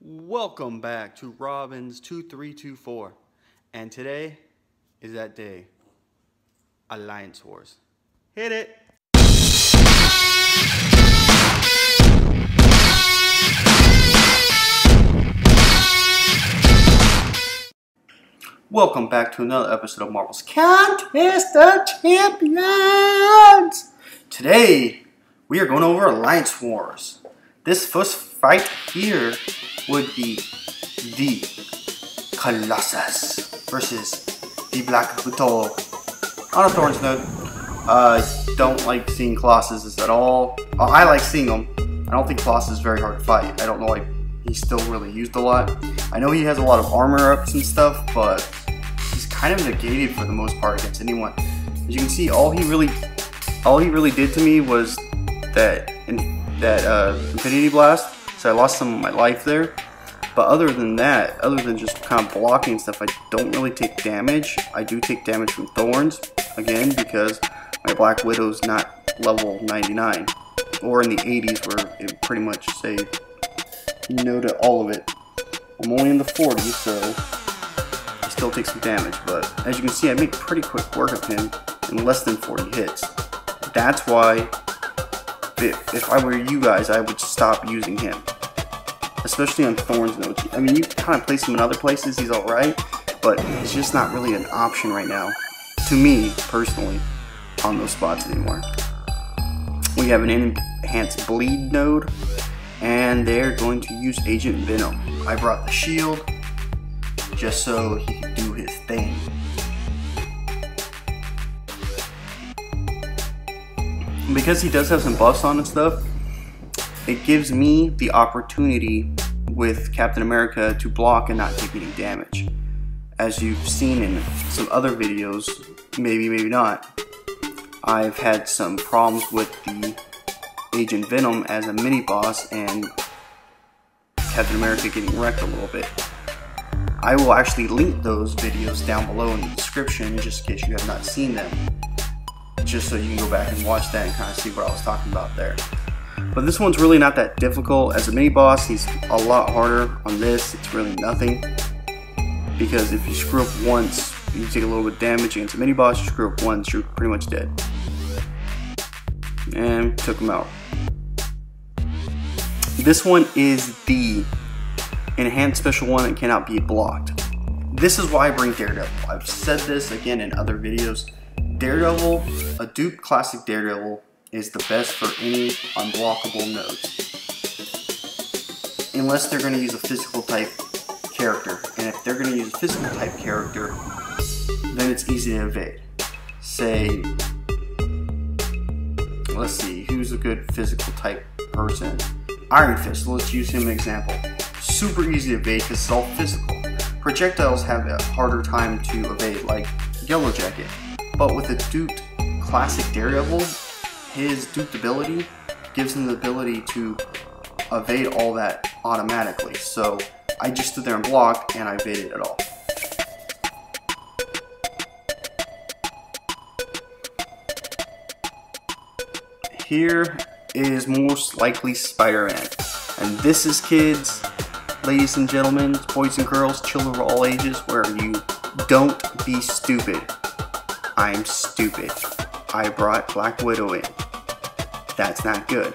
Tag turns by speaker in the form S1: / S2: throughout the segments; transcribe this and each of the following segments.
S1: Welcome back to Robin's 2324, and today is that day. Alliance Wars. Hit it! Welcome back to another episode of Marvel's Contest of Champions! Today, we are going over Alliance Wars. This first fight here would be the Colossus versus the Black Widow on a Thorns Node. Don't like seeing Colossus at all. I like seeing them. I don't think Colossus is very hard to fight. I don't know, like, he's still really used a lot. I know he has a lot of armor ups and stuff, but he's kind of negated for the most part against anyone. As you can see, all he really did to me was that Infinity Blast. So I lost some of my life there. But other than that, other than just kind of blocking stuff, I don't really take damage. I do take damage from Thorns, again, because my Black Widow's not level 99. Or in the 80s, where it pretty much say no to all of it. I'm only in the 40s, so I still take some damage. But as you can see, I make pretty quick work of him in less than 40 hits. That's why, if I were you guys, I would stop using him. Especially on Thorns nodes. I mean, you can kind of place him in other places, he's alright, but he's just not really an option right now, to me, personally, on those spots anymore. We have an enhanced bleed node, and they're going to use Agent Venom. I brought the shield, just so he can do his thing. Because he does have some buffs on and stuff, it gives me the opportunity with Captain America to block and not take any damage. As you've seen in some other videos, maybe not, I've had some problems with the Agent Venom as a mini-boss and Captain America getting wrecked a little bit. I will actually link those videos down below in the description just in case you have not seen them, just so you can go back and watch that and kind of see what I was talking about there. But this one's really not that difficult. As a mini-boss, he's a lot harder. On this, it's really nothing. Because if you screw up once, you take a little bit of damage. Against a mini-boss, you screw up once, you're pretty much dead. And took him out. This one is the enhanced special one that cannot be blocked. This is why I bring Daredevil. I've said this again in other videos. Daredevil, a Duke Classic Daredevil, is the best for any unblockable nodes. Unless they're going to use a physical type character. And if they're going to use a physical type character, then it's easy to evade. Say, let's see, who's a good physical type person? Iron Fist, let's use him as an example. Super easy to evade because it's all physical. Projectiles have a harder time to evade, like Yellow Jacket. But with a duped Classic Daredevil, his duped ability gives him the ability to evade all that automatically. So I just stood there and blocked and I evaded it all. Here is most likely Spider-Man. And this is, kids, ladies and gentlemen, boys and girls, children of all ages, where you don't be stupid. I'm stupid. I brought Black Widow in. That's not good.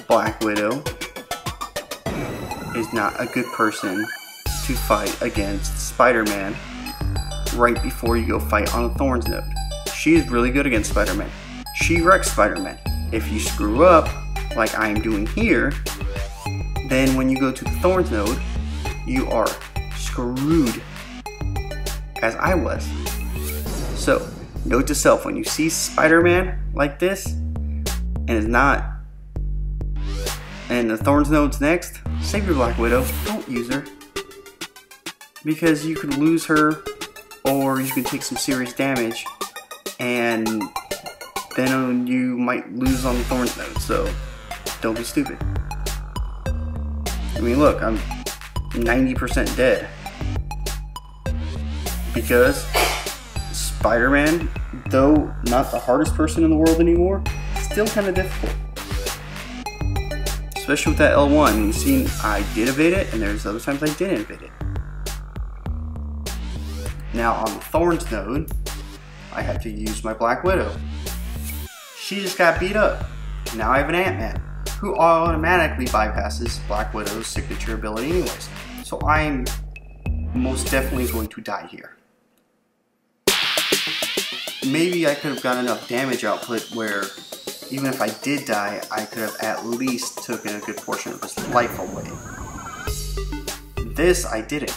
S1: Black Widow is not a good person to fight against Spider-Man right before you go fight on a Thorns node. She is really good against Spider-Man. She wrecks Spider-Man. If you screw up, like I am doing here, then when you go to the Thorns node, you are screwed, as I was. So, note to self, when you see Spider-Man like this, and the Thorns node's next, save your Black Widow, don't use her. Because you could lose her, or you could take some serious damage, and then you might lose on the Thorns node, so don't be stupid. I mean, look, I'm 90% dead. Because Spider-Man, though not the hardest person in the world anymore, still kind of difficult. especially with that L1. You've seen I did evade it, and there's other times I didn't evade it. Now on the Thorns node, I have to use my Black Widow. She just got beat up. Now I have an Ant-Man, who automatically bypasses Black Widow's signature ability anyways. So I'm most definitely going to die here. Maybe I could have got enough damage output where even if I did die, I could have at least taken a good portion of his life away. This I didn't.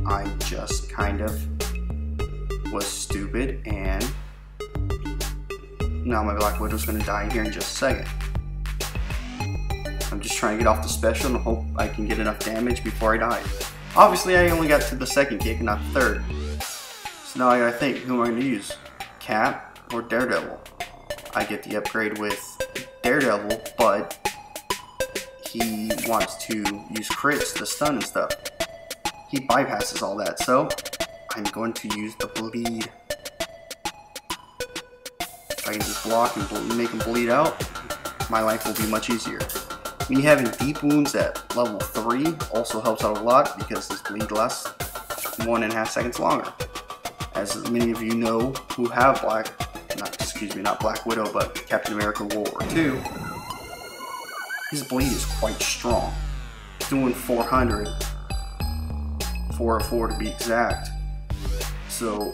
S1: I just kind of was stupid, and now my Black Widow's going to die here in just a second. I'm just trying to get off the special and hope I can get enough damage before I die. Obviously I only got to the second kick and not the third. So now I gotta think, who am I going to use? Cap or Daredevil? I get the upgrade with Daredevil, but he wants to use crits to stun and stuff. He bypasses all that, so I'm going to use the bleed. If I can just block and make him bleed out, my life will be much easier. Me having deep wounds at level 3 also helps out a lot because his bleed lasts 1.5 seconds longer. As many of you know who have not Black Widow, but Captain America World War II, his bleed is quite strong. Doing 400, 404 to be exact. So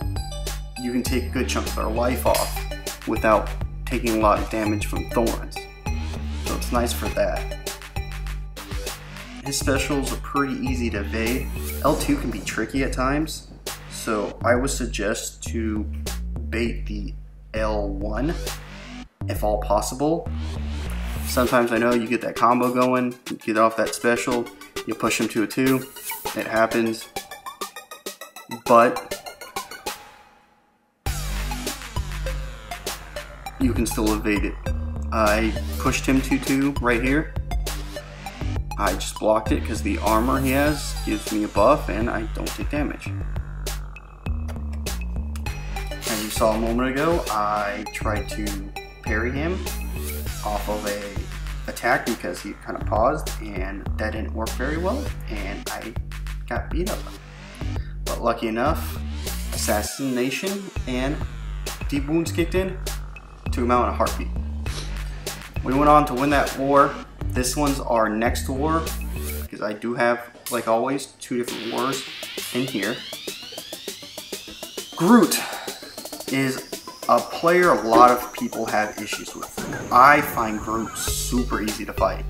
S1: you can take a good chunk of their life off without taking a lot of damage from Thorns. So it's nice for that. His specials are pretty easy to evade. L2 can be tricky at times, so I would suggest to bait the L1 if all possible. Sometimes I know you get that combo going, you get off that special, you push him to a 2, it happens, but you can still evade it. I pushed him to 2 right here. I just blocked it because the armor he has gives me a buff and I don't take damage. As you saw a moment ago, I tried to parry him off of a attack because he kind of paused, and that didn't work very well and I got beat up. But lucky enough, assassination and deep wounds kicked in, took him out in a heartbeat. We went on to win that war. This one's our next war, because I do have, like always, 2 different wars in here. Groot is a player a lot of people have issues with. I find Groot super easy to fight.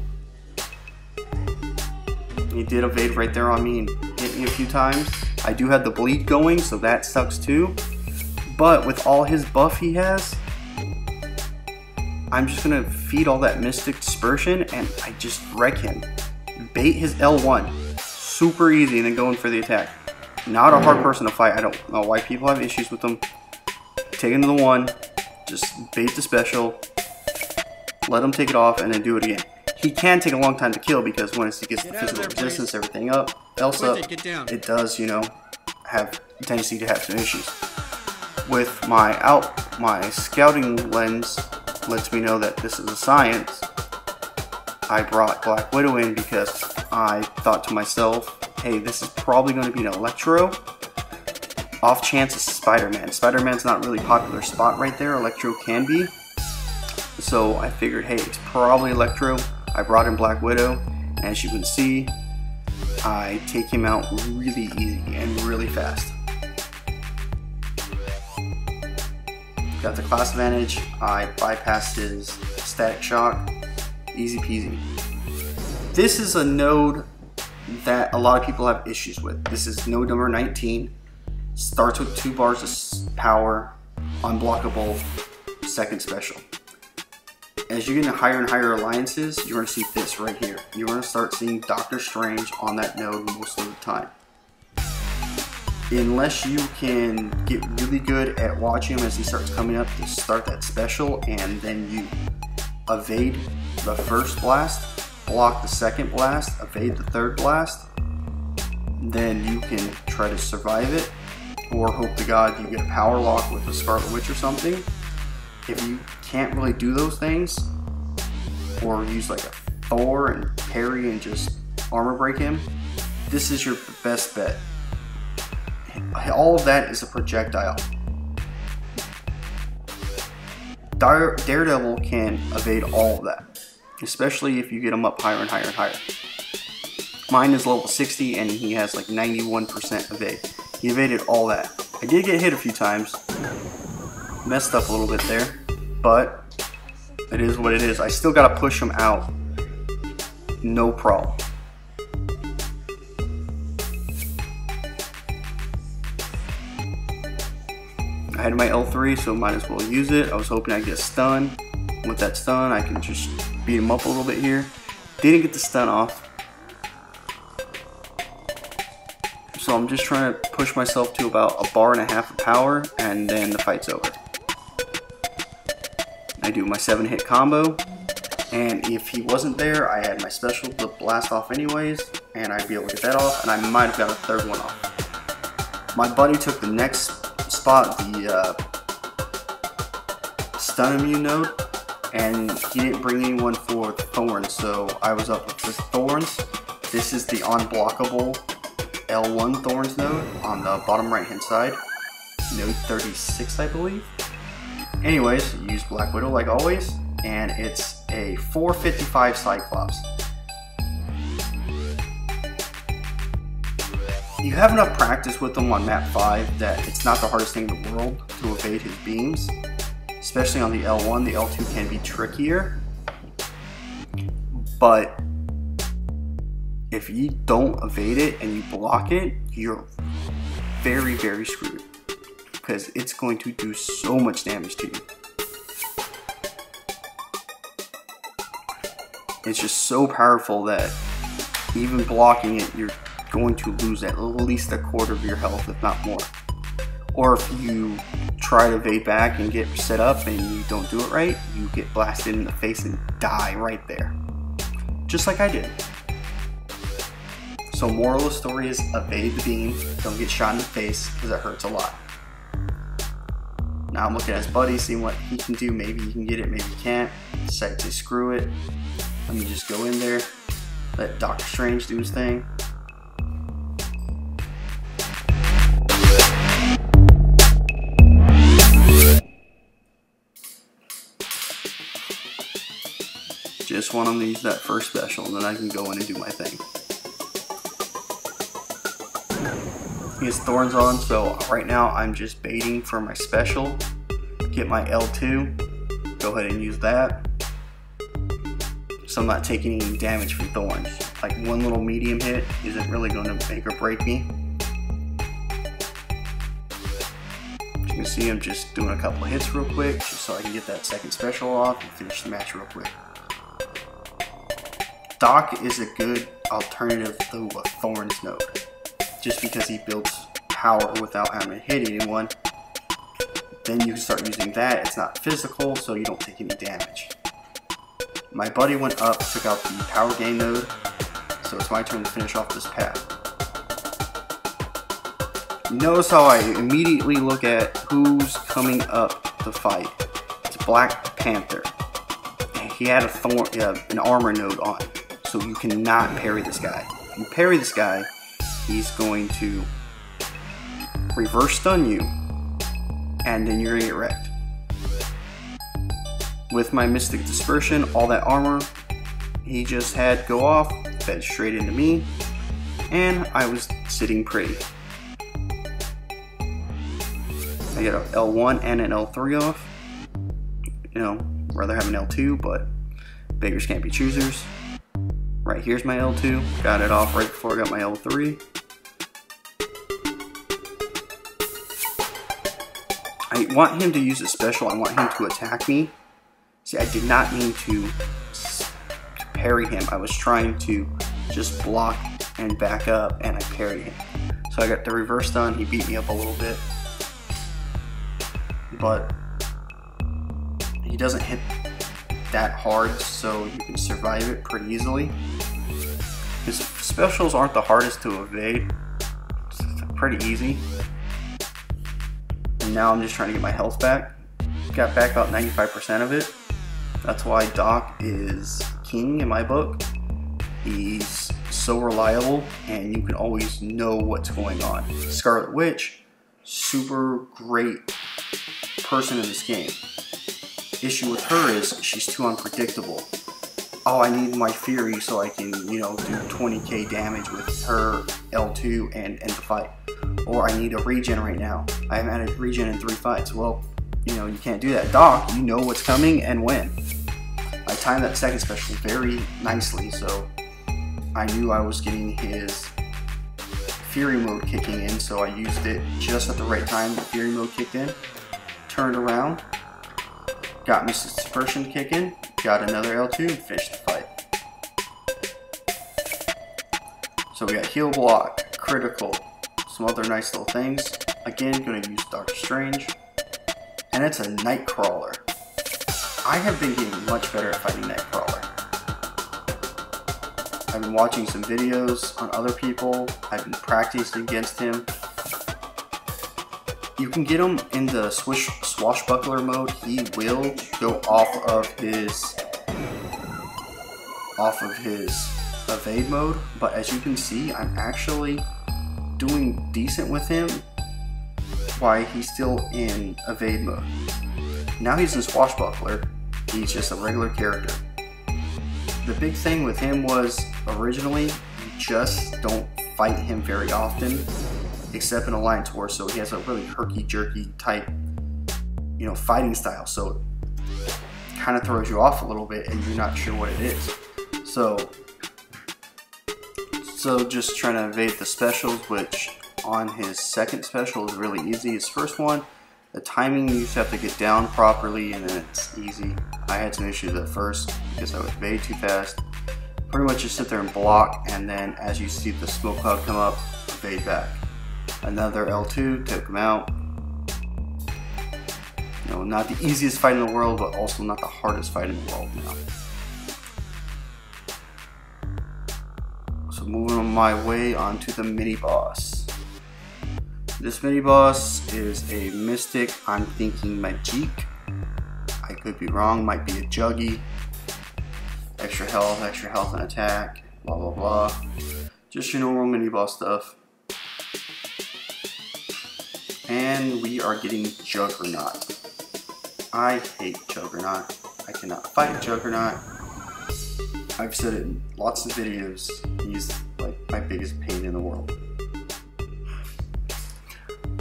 S1: He did evade right there on me and hit me a few times. I do have the bleed going, so that sucks too. But with all his buff he has, I'm just gonna feed all that Mystic Dispersion and I just wreck him. Bait his L1, super easy, and then going for the attack. Not a hard person to fight. I don't know why people have issues with him. Take him to the 1, just bait the special, let him take it off, and then do it again. He can take a long time to kill because once he gets the physical resistance, everything else up, it does, you know, have a tendency to have some issues. With my scouting lens lets me know that this is a science. I brought Black Widow in because I thought to myself, hey, this is probably going to be an Electro. Off chance it's Spider-Man. Spider-Man's not really a popular spot right there. Electro can be. So I figured, hey, it's probably Electro. I brought in Black Widow. As you can see, I take him out really easy and really fast. Got the class advantage. I bypassed his static shock. Easy peasy. This is a node that a lot of people have issues with. This is node number 19. Starts with 2 bars of power, unblockable, second special. As you get into higher and higher alliances, you're going to see this right here. You're going to start seeing Doctor Strange on that node most of the time. Unless you can get really good at watching him as he starts coming up to start that special, and then you evade the first blast, block the second blast, evade the third blast, then you can try to survive it, or hope to God you get a power lock with a Scarlet Witch or something. If you can't really do those things, or use like a Thor and parry and just armor break him, this is your best bet. All of that is a projectile. Daredevil can evade all of that, especially if you get him up higher and higher and higher. Mine is level 60 and he has like 91% evade. He evaded all that. I did get hit a few times, messed up a little bit there, but it is what it is. I still gotta push him out, no problem. I had my L3, so might as well use it. I was hoping I'd get a stun. With that stun, I can just beat him up a little bit here. Didn't get the stun off. So I'm just trying to push myself to about 1.5 bars of power, and then the fight's over. I do my 7-hit combo, and if he wasn't there, I had my special to blast off anyways, and I'd be able to get that off, and I might have got a third one off. My buddy took the next spot, the stun immune node, and he didn't bring anyone for thorns, so I was up with the thorns. This is the unblockable L1 thorns node on the bottom right hand side, node 36 I believe. Anyways, use Black Widow like always, and it's a 455 Cyclops. You have enough practice with them on map 5 that it's not the hardest thing in the world to evade his beams, especially on the L1. The L2 can be trickier, but if you don't evade it and you block it, you're very, very screwed, because it's going to do so much damage to you. It's just so powerful that even blocking it, you're going to lose at least 1/4 of your health, if not more. Or if you try to evade back and get set up and you don't do it right, you get blasted in the face and die right there. Just like I did. So moral of the story is evade the beam, don't get shot in the face because it hurts a lot. Now I'm looking at his buddy, seeing what he can do. Maybe he can get it, maybe he can't. Decided to screw it. Let me just go in there, let Doctor Strange do his thing. Just want him to use that first special, and then I can go in and do my thing. He has thorns on, so right now I'm just baiting for my special. Get my L2, go ahead and use that. So I'm not taking any damage from thorns. Like one little medium hit isn't really going to make or break me. As you can see, I'm just doing a couple of hits real quick, just so I can get that second special off and finish the match real quick. Doc is a good alternative to a Thorns node, just because he builds power without having to hit anyone. Then you can start using that. It's not physical, so you don't take any damage. My buddy went up, took out the power gain node, so it's my turn to finish off this path. Notice how I immediately look at who's coming up to fight. It's Black Panther. He had an armor node on, so you cannot parry this guy. If you parry this guy, he's going to reverse stun you, and then you're gonna get wrecked. With my Mystic Dispersion, all that armor he just had go off, fed straight into me, and I was sitting pretty. I get an L1 and an L3 off. You know, rather have an L2, but beggars can't be choosers. Right here's my L2, got it off right before I got my L3. I want him to use a special, I want him to attack me. See, I did not mean to parry him, I was trying to just block and back up, and I parried him. So I got the reverse stun, he beat me up a little bit. But he doesn't hit that hard, so you can survive it pretty easily. His specials aren't the hardest to evade, it's pretty easy. And now I'm just trying to get my health back. Got back about 95% of it. That's why Doc is king in my book. He's so reliable, and you can always know what's going on. Scarlet Witch, super great person in this game. Issue with her is she's too unpredictable. Oh, I need my Fury so I can, you know, do 20k damage with her L2 and end the fight. Or I need a regen right now. I haven't had a regen in 3 fights. Well, you know, you can't do that. Doc, you know what's coming and when. I timed that second special very nicely, so I knew I was getting his Fury mode kicking in, so I used it just at the right time. The Fury mode kicked in, turned around, got Mrs. Dispersion kicking, got another L2, and finished the fight. So we got heal block, critical, some other nice little things. Again, gonna use Doctor Strange, and it's a Nightcrawler. I have been getting much better at fighting Nightcrawler. I've been watching some videos on other people. I've been practicing against him. You can get him in the swashbuckler mode. He will go off of his evade mode, but as you can see, I'm actually doing decent with him while he's still in evade mode. Now he's in swashbuckler. He's just a regular character. The big thing with him was originally you just don't fight him very often, except in Alliance War. So he has a really herky-jerky type, you know, fighting style. So it kind of throws you off a little bit, and you're not sure what it is. So just trying to evade the specials, which on his second special is really easy. His first one, the timing you just have to get down properly, and then it's easy. I had some issues at first because I would evade too fast. Pretty much just sit there and block, and then as you see the smoke cloud come up, evade back. Another L2, took him out. You know, not the easiest fight in the world, but also not the hardest fight in the world now. So moving on my way onto the mini boss. This mini boss is a mystic. I'm thinking Magique. I could be wrong. Might be a Juggy. Extra health and attack. Blah blah blah. Just your normal mini boss stuff. And we are getting Juggernaut. I hate Juggernaut. I cannot fight Juggernaut. I've said it in lots of videos. He's like my biggest pain in the world.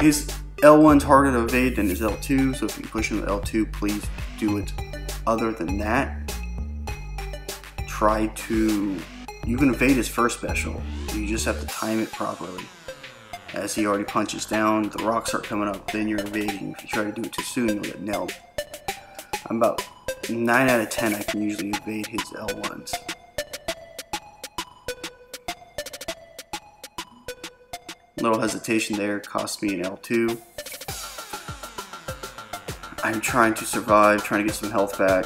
S1: His L1's harder to evade than his L2, so if you push him with L2, please do it. Other than that, you can evade his first special. You just have to time it properly. As he already punches down, the rocks start coming up, then you're evading. If you try to do it too soon, you'll get nailed. I'm about 9 out of 10 I can usually evade his L1s. Little hesitation there, cost me an L2. I'm trying to survive, trying to get some health back.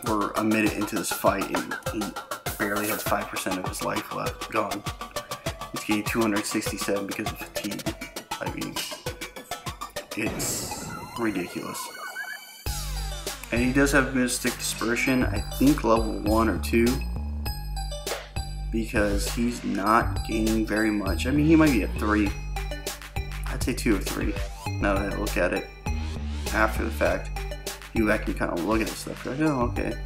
S1: We're a minute into this fight and he barely has 5% of his life left, gone. He's getting 267 because of fatigue. I mean, it's ridiculous. And he does have Mystic Dispersion, I think level 1 or 2. Because he's not gaining very much. I mean, he might be a 3. I'd say 2 or 3. Now that I look at it after the fact, you can kind of look at this stuff. You're like, oh, okay.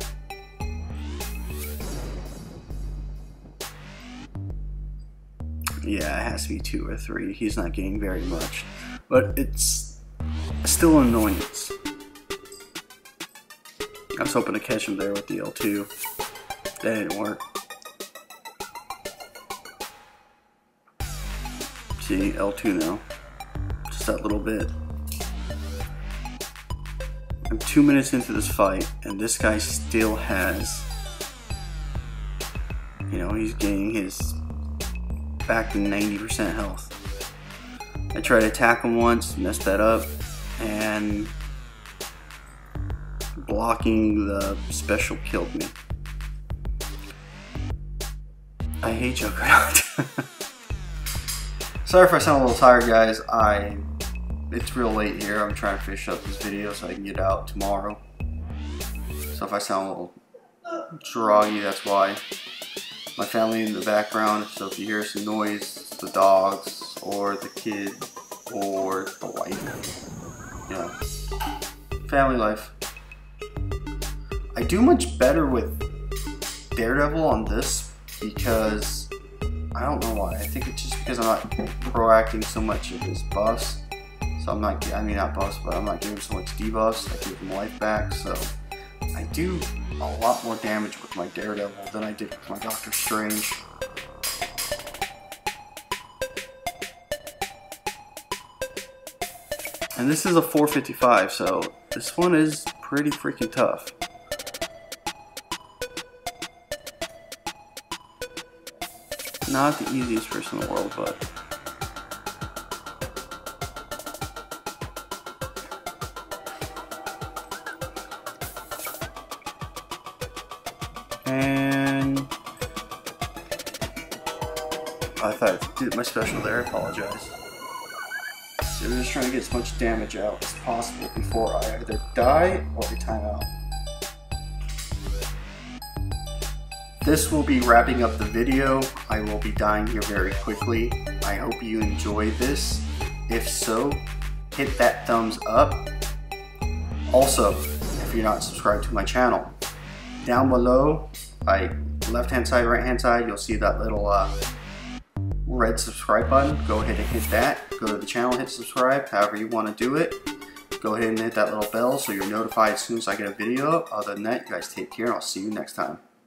S1: Yeah, it has to be 2 or 3. He's not gaining very much, but it's still an annoyance. I was hoping to catch him there with the L2. That didn't work. See, L2 now. Just that little bit. I'm 2 minutes into this fight, and this guy still has, you know, he's getting his back to 90% health. I tried to attack him once, messed that up, and blocking the special killed me. I hate Juggernaut. Sorry if I sound a little tired, guys. It's real late here. I'm trying to finish up this video so I can get out tomorrow. So if I sound a little Droggy, that's why. My family in the background, so if you hear some noise, the dogs, or the kid, or the wife. Yeah. Family life. I do much better with Daredevil on this because I don't know why. I think it's just because I'm not proacting so much of his buffs. So I'm not, I mean not buffs, but I'm not giving so much debuffs. I give him life back, so I do a lot more damage with my Daredevil than I did with my Doctor Strange. And this is a 455, so this one is pretty freaking tough. Not the easiest person in the world, but and I thought I did my special there, I apologize. So we're just trying to get as much damage out as possible before I either die or I time out. This will be wrapping up the video. I will be dying here very quickly. I hope you enjoyed this. If so, hit that thumbs up. Also, if you're not subscribed to my channel, down below, left hand side, right hand side, you'll see that little red subscribe button. Go ahead and hit that. Go to the channel, hit subscribe, however you want to do it. Go ahead and hit that little bell so you're notified as soon as I get a video up. Other than that, you guys take care and I'll see you next time.